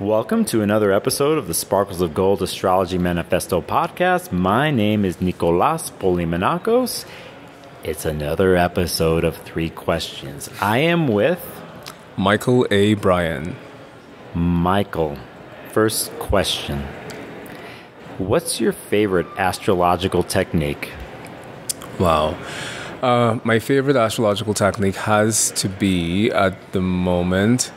Welcome to another episode of the Sparkles of Gold Astrology Manifesto podcast. My name is Nicolas Polimenakos. It's another episode of 3 questions. I am with Mychal A Bryan. Mychal. First question. What's your favorite astrological technique? Wow. My favorite astrological technique has to be, at the moment...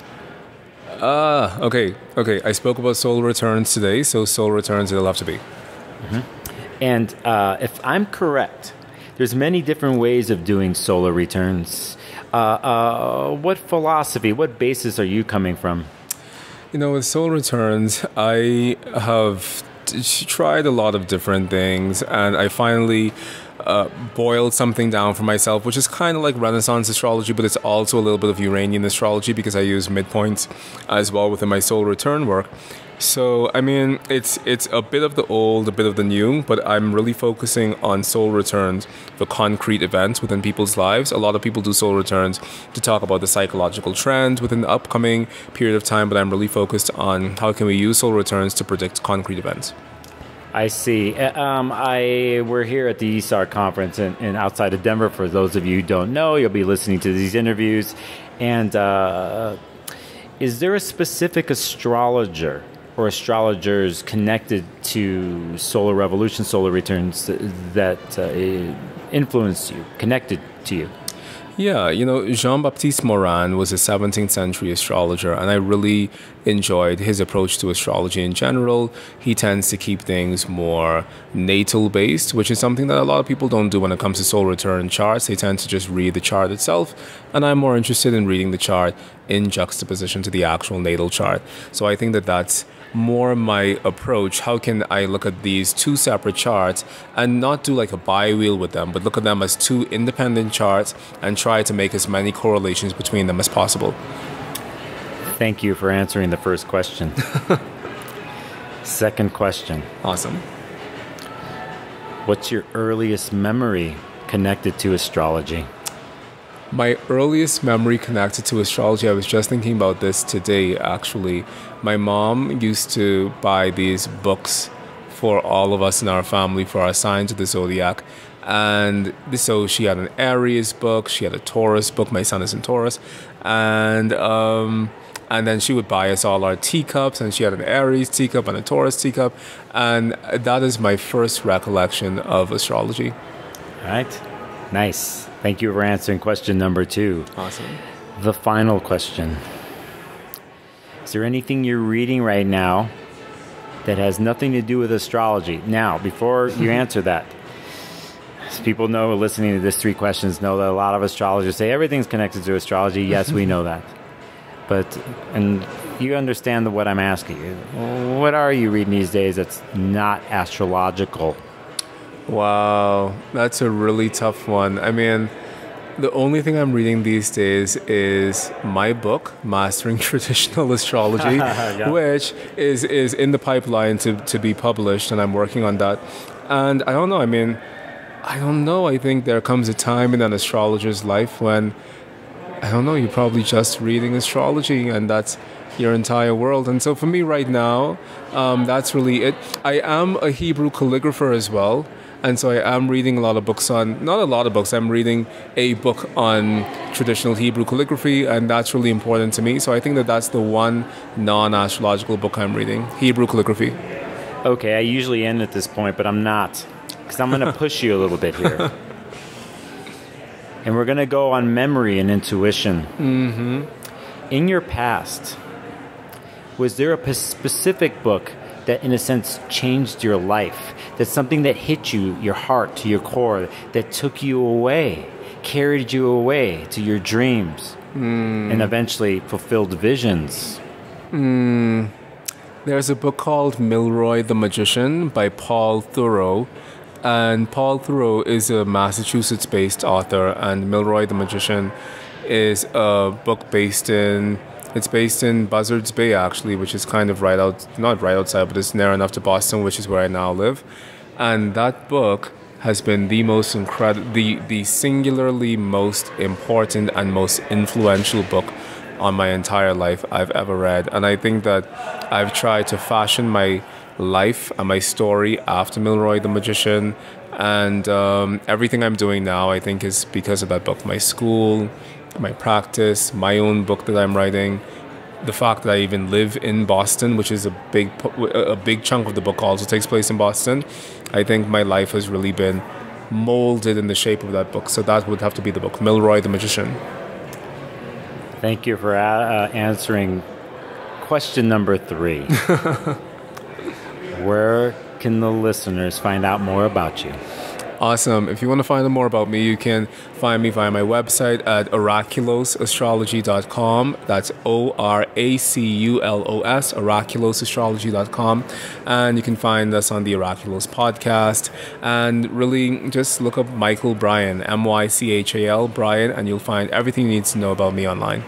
Okay. I spoke about solar returns today, so solar returns it'll have to be. Mm-hmm. And if I'm correct, there's many different ways of doing solar returns. What philosophy, what basis are you coming from? You know, with solar returns, I have tried a lot of different things, and I finally boiled something down for myself, which is kind of like Renaissance astrology, but it's also a little bit of Uranian astrology because I use midpoints as well within my solar return work. So, I mean, it's a bit of the old, a bit of the new, but I'm really focusing on solar returns for concrete events within people's lives. A lot of people do solar returns to talk about the psychological trends within the upcoming period of time, but I'm really focused on how can we use solar returns to predict concrete events. I see. We're here at the ISAR conference in outside of Denver. For those of you who don't know, you'll be listening to these interviews. And is there a specific astrologer or astrologers connected to solar revolution, solar returns that influenced you, connected to you? Yeah, you know, Jean-Baptiste Morin was a 17th century astrologer, and I really enjoyed his approach to astrology in general. He tends to keep things more natal-based, which is something that a lot of people don't do when it comes to solar return charts. They tend to just read the chart itself, and I'm more interested in reading the chart in juxtaposition to the actual natal chart. So I think that that's more my approach. How can I look at these 2 separate charts and not do like a bi-wheel with them, but look at them as 2 independent charts and try to make as many correlations between them as possible? Thank you for answering the first question. Second question. Awesome. What's your earliest memory connected to astrology? My earliest memory connected to astrology, I was just thinking about this today, actually. My mom used to buy these books for all of us in our family for our signs of the zodiac. And so she had an Aries book, she had a Taurus book, my son is in Taurus. And then she would buy us all our teacups, and she had an Aries teacup and a Taurus teacup. And that is my first recollection of astrology. All right. Nice. Thank you for answering question number 2. Awesome. The final question. Is there anything you're reading right now that has nothing to do with astrology? Now, before you answer that, as people know listening to this 3 questions know that a lot of astrologers say everything's connected to astrology. Yes, we know that. And you understand what I'm asking you. What are you reading these days that's not astrological? Wow, that's a really tough one. I mean, the only thing I'm reading these days is my book, Mastering Traditional Astrology, which is in the pipeline to be published, and I'm working on that. And I don't know, I think there comes a time in an astrologer's life when, you're probably just reading astrology, and that's your entire world. And so for me right now, that's really it. I am a Hebrew calligrapher as well. And so I am reading a lot of books I'm reading a book on traditional Hebrew calligraphy, and that's really important to me. So I think that that's the one non-astrological book I'm reading, Hebrew calligraphy. Okay, I usually end at this point, but I'm not, because I'm going to push you a little bit here. And we're going to go on memory and intuition. Mm-hmm. In your past, was there a specific book that in a sense changed your life? That's something that hit you, your heart, to your core, that took you away, carried you away to your dreams, and eventually fulfilled visions? There's a book called Millroy the Magician by Paul Theroux. And Paul Theroux is a Massachusetts-based author, and Millroy the Magician is a book based in Buzzards Bay, actually, which is kind of not right outside, but it's near enough to Boston, which is where I now live. And that book has been the most the singularly most important and most influential book on my entire life I've ever read. And I think that I've tried to fashion my life and my story after Millroy the Magician. And everything I'm doing now, I think, is because of that book. My school, my practice, my own book that I'm writing, the fact that I even live in Boston, which is a big chunk of the book also takes place in Boston. I think my life has really been molded in the shape of that book. So that would have to be the book, Millroy the Magician. Thank you for answering question number 3. Where can the listeners find out more about you? Awesome. If you want to find out more about me, you can find me via my website at oraculosastrology.com. That's ORACULOS, oraculosastrology.com. And you can find us on the Oraculos podcast. And really just look up Mychal Bryan, Mychal Bryan, and you'll find everything you need to know about me online.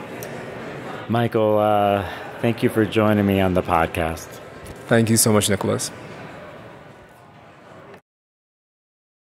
Mychal, thank you for joining me on the podcast. Thank you so much, Nicholas.